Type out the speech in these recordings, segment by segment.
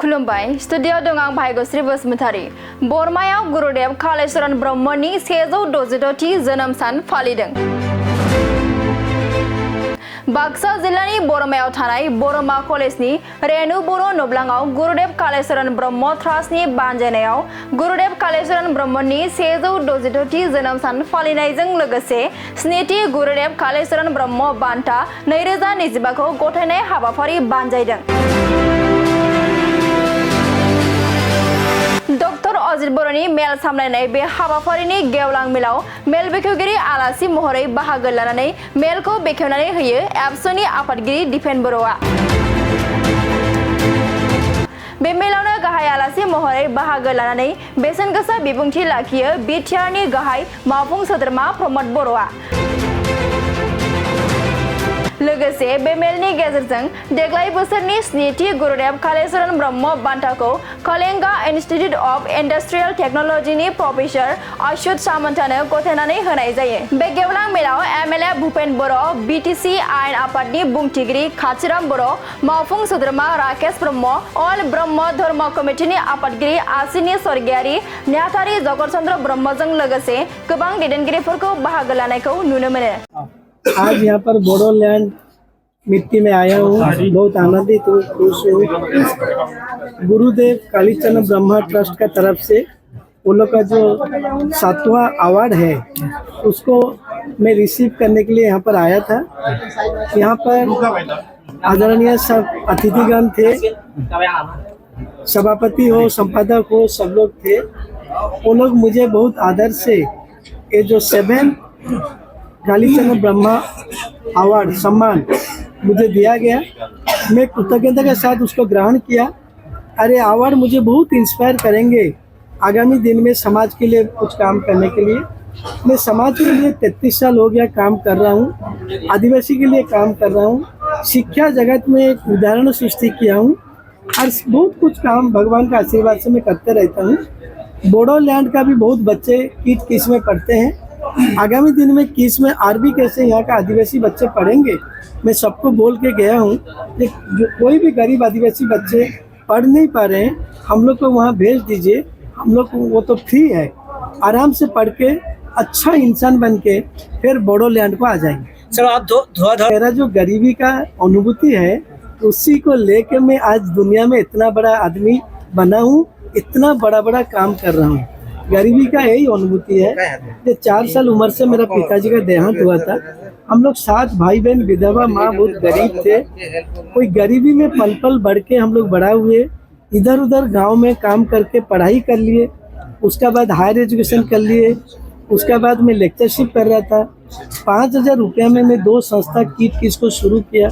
खुलुमबाय स्टुडियो दं आं भाग्यश्री बसुमतारी बरमायाव गुरुदेव कालीचरण ब्रह्मनि 166थि जोनोम सान फालिदों। बाक्सा जिल्लानि बरमायाव थानाय बरमा कलेजनि रेणु बर' नब्लाङाव गुरुदेव कालीचरण ब्रह्म ट्रास्टनि बानजायनायाव गुरुदेव कालीचरण ब्रह्मनि 166थि जोनोम सान फालिनायजों लोगोसे 7थि गुरुदेव कालीचरण ब्रह्म बान्था 2025 खौ गथायनाय हाबाफारि बानजायदों। डॉक्टर अजित बर'नि मेल सामलायनाय बे हाबाफारिनि गेवलां मेलाव मेल बेखेवगिरि आलासि महरै बाहागो लानानै मेलखौ बेखेवनानै होयो एबसुनि आफादगिरि दिपेन बर'आ। बे मेलावनो गाहाय आलासि महरै बाहागो लानानै बेसेन गोसा बिबुंथि लाखियो बिटिआरनि गाहाय मावफुं सोद्रोमा प्रमद बर'आ। लोगोसे बे मेलनि गेजेरजों देग्लाय बोसोरनि 7थि गुरुदेव कालीचरण ब्रह्म बान्थाखौ कलिंगा इन्स्टिट्यूट अफ इन्डास्ट्रियेल टेक्नोलॉजीनि प्रोफेसर अच्युत सामन्तानो गथायनानै होनाय जायो। बे गेवलां मेलाव एमएलए भूपेन बर', बीटीसी आयेन आफादनि बुंथिगिरि खाथिराम बर', मावफुं सोद्रोमा राकेश ब्रह्म, अल ब्रह्म धर्म कमिटिनि आफादगिरि आसिनि स्वर्गियारि नेहाथारि जगतचंद्र ब्रह्मजों लोगोसे गोबां दैदेनगिरिफोरखौ बाहागो लानायखौ नुनो मोनो। आज यहाँ पर बोडोलैंड मिट्टी में आया हूँ, बहुत आनंदित हूँ, खुश हूँ। गुरुदेव कालीचरण ब्रह्मा ट्रस्ट का तरफ से उन लोग का जो 7वां अवार्ड है उसको मैं रिसीव करने के लिए यहाँ पर आया था। यहाँ पर आदरणीय सब अतिथिगण थे, सभापति हो, संपादक हो, सब लोग थे। वो लोग मुझे बहुत आदर से ये जो 7 कालीचरण ब्रह्मा अवार्ड सम्मान मुझे दिया गया, मैं कृतज्ञता के साथ उसको ग्रहण किया। अरे अवार्ड मुझे बहुत इंस्पायर करेंगे आगामी दिन में समाज के लिए कुछ काम करने के लिए। मैं समाज के लिए 33 साल हो गया काम कर रहा हूँ, आदिवासी के लिए काम कर रहा हूँ, शिक्षा जगत में एक उदाहरण सृष्टि किया हूँ और बहुत कुछ काम भगवान का आशीर्वाद से मैं करते रहता हूँ। बोडोलैंड का भी बहुत बच्चे किस में पढ़ते हैं, आगामी दिन में किस में आरबी कैसे यहाँ का आदिवासी बच्चे पढ़ेंगे। मैं सबको बोल के गया हूँ कि जो कोई भी गरीब आदिवासी बच्चे पढ़ नहीं पा रहे हैं, हम लोग को वहाँ भेज दीजिए, हम लोग को वो तो फ्री है, आराम से पढ़ के अच्छा इंसान बन के फिर बोडोलैंड को आ जाएंगे। सर आप मेरा जो गरीबी का अनुभूति है उसी को लेकर मैं आज दुनिया में इतना बड़ा आदमी बना हूँ, इतना बड़ा काम कर रहा हूँ। गरीबी का यही अनुभूति है। ये 4 साल उम्र से मेरा पिताजी का देहांत हुआ था। हम लोग 7 भाई बहन, विधवा माँ, बहुत गरीब थे। कोई गरीबी में पल पल बढ़ के हम लोग बड़ा हुए, इधर उधर गांव में काम करके पढ़ाई कर लिए, उसके बाद हायर एजुकेशन कर लिए, उसके बाद मैं लेक्चरशिप कर रहा था। 5000 रुपया में मैं 2 संस्था किस को शुरू किया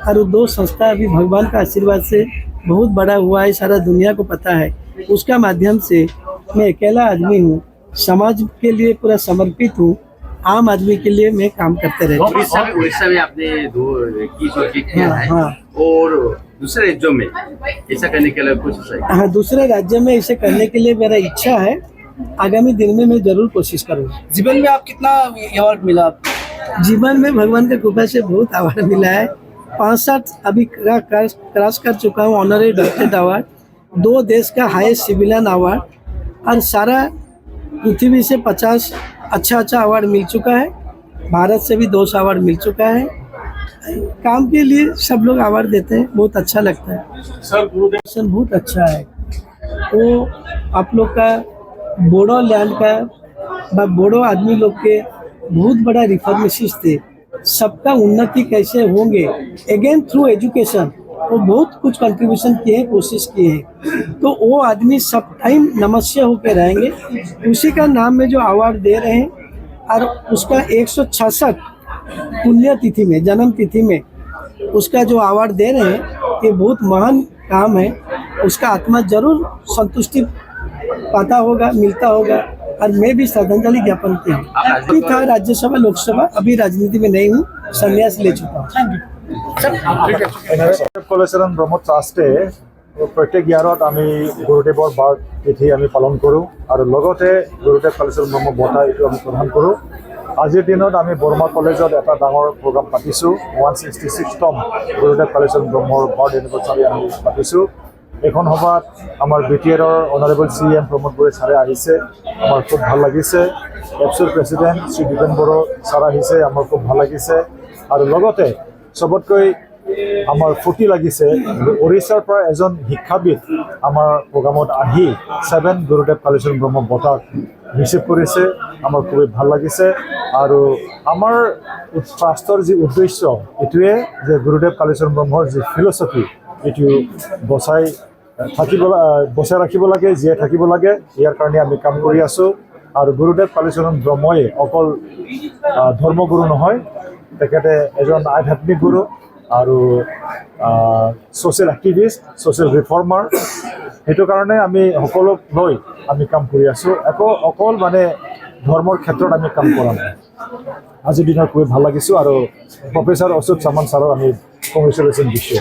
और वो 2 संस्था अभी भगवान का आशीर्वाद से बहुत बड़ा हुआ है, सारा दुनिया को पता है। उसका माध्यम से मैं अकेला आदमी हूँ, समाज के लिए पूरा समर्पित हूँ, आम आदमी के लिए मैं काम करते रहता हूँ। उड़ीसा में आपने 2 किया है। हाँ। और दूसरे राज्यों में ऐसा करने के लिए कुछ है? हाँ, दूसरे राज्य में ऐसे करने के लिए मेरा इच्छा है, आगामी दिन में मैं जरूर कोशिश करूँगा। जीवन में आप कितना अवार्ड मिला? जीवन में भगवान की कृपा से बहुत अवार्ड मिला है। 5-7 अभी क्रॉस कर चुका हूँ, ऑनररी डॉक्टरेट अवार्ड, 2 देश का हाईएस्ट सिविलियन अवार्ड और सारा पृथ्वी से 50 अच्छा अवार्ड मिल चुका है। भारत से भी 2 अवार्ड मिल चुका है। काम के लिए सब लोग अवार्ड देते हैं, बहुत अच्छा लगता है। सर गुरुदेव बहुत अच्छा है। वो आप लोग का बोडोलैंड का बोडो आदमी लोग के बहुत बड़ा रिफॉर्मेसिस्ट थे। सबका उन्नति कैसे होंगे अगेन थ्रू एजुकेशन, वो बहुत कुछ कंट्रीब्यूशन किए हैं, कोशिश किए हैं। तो वो आदमी सब टाइम नमस्य होकर रहेंगे। उसी का नाम में जो अवार्ड दे रहे हैं और उसका 166 पुण्यतिथि में, जन्म तिथि में उसका जो अवार्ड दे रहे हैं, ये बहुत महान काम है। उसका आत्मा जरूर संतुष्टि पाता होगा, मिलता होगा। और मैं भी श्रद्धांजलि ज्ञापन किया हूँ। था राज्यसभा, लोकसभा, अभी राजनीति में नहीं हूँ, संन्यास ले चुका हूँ। कालीचरण ब्रह्म ट्रास्टे प्रत्येक ইয়াৰত আমি গুৰুদেৱৰ বাৰ তিথি আমি পালন কৰোঁ আৰু লগতে গুৰুদেৱ কালীচৰণ ব্ৰহ্ম বঁটা এইটো আমি প্ৰদান কৰোঁ। আজিৰ দিনত আমি বৰমা কলেজত এটা ডাঙৰ প্ৰগ্ৰাম পাতিছোঁ। 166তম গুৰুদেৱ কালীচৰণ ব্ৰহ্মৰ বাৰ্ড এনিভাৰ্চাৰী আমি পাতিছোঁ। এখন সভাত আমাৰ BTR-ৰ অনাৰেবল CM প্ৰমোদ বড়ো ছাৰে আহিছে, আমাৰ খুব ভাল লাগিছে। এপছৰ প্ৰেচিডেণ্ট শ্ৰী দীপেন বড়ো ছাৰ আহিছে, আমাৰ খুব ভাল লাগিছে। আৰু লগতে চবতকৈ আমাৰ ফূৰ্তি লাগিছে ওড়িশাৰ পৰা এজন শিক্ষাবিদ আমাৰ প্ৰগ্ৰামত আহি 7 গুৰুদেৱ কালীচৰণ ব্ৰহ্ম বঁটা ৰিচিভ কৰিছে, আমাৰ খুবেই ভাল লাগিছে। আৰু আমাৰ ট্ৰাষ্টৰ যি উদ্দেশ্য এইটোৱে যে গুৰুদেৱ কালীচৰণ ব্ৰহ্মৰ যি ফিলচফি এইটো বচাই ৰাখিব লাগে, জীয়াই থাকিব লাগে। ইয়াৰ কাৰণে আমি কাম কৰি আছোঁ। আৰু গুৰুদেৱ কালীচৰণ ব্ৰহ্মই অকল ধৰ্মগুৰু নহয়, তেখেতে এজন আধ্যাত্মিক গুৰু আৰু ছ'চিয়েল এক্টিভিষ্ট, ছ'চিয়েল ৰিফৰ্মাৰ। সেইটো কাৰণে আমি সকলোক লৈ আমি কাম কৰি আছোঁ। অকল মানে ধৰ্মৰ ক্ষেত্ৰত আমি কাম কৰা নাই। আজিৰ দিনত খুবেই ভাল লাগিছোঁ আৰু প্ৰফেচাৰ অচ্যুত চামন ছাৰক আমি কংগ্ৰেচুলেশ্যন দিছোঁ।